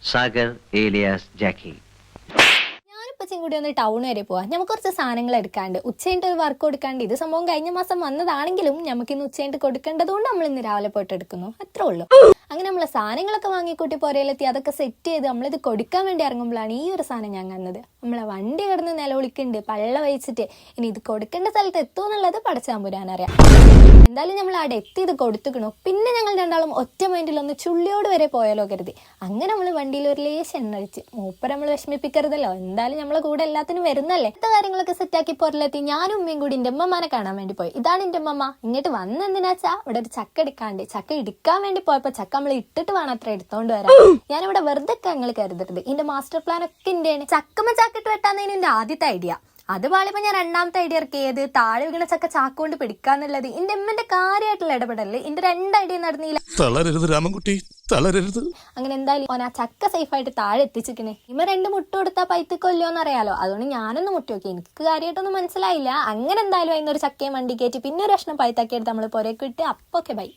സാഗർ ഏലിയാസ് ജാക്കി. ഞാനിപ്പച്ചും കൂടി ഒന്ന് ടൗൺ വരെ പോവാം. നമുക്ക് കുറച്ച് സാധനങ്ങൾ എടുക്കാണ്ട് ഉച്ചയിട്ട് ഒരു വർക്ക് കൊടുക്കാണ്ട്. ഇത് സംഭവം കഴിഞ്ഞ മാസം വന്നതാണെങ്കിലും നമുക്ക് ഇന്ന് ഉച്ചയിട്ട് കൊടുക്കേണ്ടതുകൊണ്ട് നമ്മൾ ഇന്ന് രാവിലെ പോയിട്ട് എടുക്കുന്നു, അത്രേ ഉള്ളൂ. അങ്ങനെ നമ്മളെ സാധനങ്ങളൊക്കെ വാങ്ങിക്കൂട്ടി പുരയിലെത്തി അതൊക്കെ സെറ്റ് ചെയ്ത് നമ്മളിത് കൊടുക്കാൻ വേണ്ടി ഇറങ്ങുമ്പോഴാണ് ഈ ഒരു സാധനം ഞാൻ കാണുന്നത്. നമ്മളെ വണ്ടി കിടന്ന് നിലവിളിക്കുന്നുണ്ട് പള്ള വഹിച്ചിട്ട്. ഇനി ഇത് കൊടുക്കേണ്ട സ്ഥലത്ത് എത്തുമെന്നുള്ളത് പടച്ചാമ്പുരാനറിയാം. എന്തായാലും നമ്മൾ അവിടെ എത്തി ഇത് കൊടുത്തുക്കണു. പിന്നെ ഞങ്ങൾ രണ്ടാളും ഒറ്റ മൈൻഡിൽ ഒന്ന് ചുള്ളിയോട് വരെ പോയാലോ കരുതി. അങ്ങനെ നമ്മൾ വണ്ടിയിൽ ഒരു ലേശം എണ്ണ ഒഴിച്ച് മൂപ്പർ നമ്മൾ വിഷമിപ്പിക്കരുതല്ലോ, എന്തായാലും നമ്മളെ കൂടെ എല്ലാത്തിനും വരുന്നല്ലേ. ഇത്ത കാര്യങ്ങളൊക്കെ സെറ്റാക്കി പുറലെത്തി ഞാനും ഉമ്മയും കൂടി എൻ്റെ ഉമ്മമാനെ കാണാൻ വേണ്ടി പോയി. ഇതാണ് എൻ്റെ ഉമ്മ. ഇങ്ങോട്ട് വന്ന് എന്തിനാച്ചാ ഇവിടെ ഒരു ചക്ക എടുക്കാണ്ട്. ചക്ക എടുക്കാൻ വേണ്ടി പോയപ്പോ ചക്ക നമ്മൾ ഇട്ടിട്ട് വേണം അത്ര എടുത്തോണ്ട് വരാൻ. ഞാനിവിടെ വെറുതെ ഞങ്ങൾ കരുതരുത്. ഇതിന്റെ മാസ്റ്റർ പ്ലാൻ ഒക്കെ ഇന്ത്യയാണ്. ചക്കമ്മ ചാക്കിട്ട് വെട്ടാന്നതിന് എന്റെ ആദ്യത്തെ ഐഡിയ. അത് പാളിയപ്പോ ഞാൻ രണ്ടാമത്തെ ഐഡിയ ഇറക്കിയത് താഴെ വീണ ചക്ക ചാക്കുകൊണ്ട് പിടിക്കാന്നുള്ളത്. എന്റെ അമ്മന്റെ കാര്യമായിട്ടുള്ള ഇടപെടല്. എന്റെ രണ്ട് ഐഡിയ നടന്നില്ല. തളരരുത് രാമൻകുട്ടി, തളരരുത്. അങ്ങനെ എന്തായാലും ഓൻ ആ ചക്ക സേഫ് ആയിട്ട് താഴെ എത്തിച്ചിക്കണേ. ഇമ്മ രണ്ട് മുട്ട കൊടുത്താൽ പൈത്ത് കൊല്ലോന്ന് അറിയാലോ, അതുകൊണ്ട് ഞാനൊന്ന് മുട്ടി നോക്കി. എനിക്ക് കാര്യമായിട്ടൊന്നും മനസ്സിലായില്ല. അങ്ങനെ എന്തായാലും അതിനൊരു ചക്കയും വണ്ടി കയറ്റി പിന്നെ ഒരു കഷ്ണം പൈത്താക്കി എടുത്ത് നമ്മൾ പുരക്ക് വിട്ട്. അപ്പൊക്കെ ബൈ.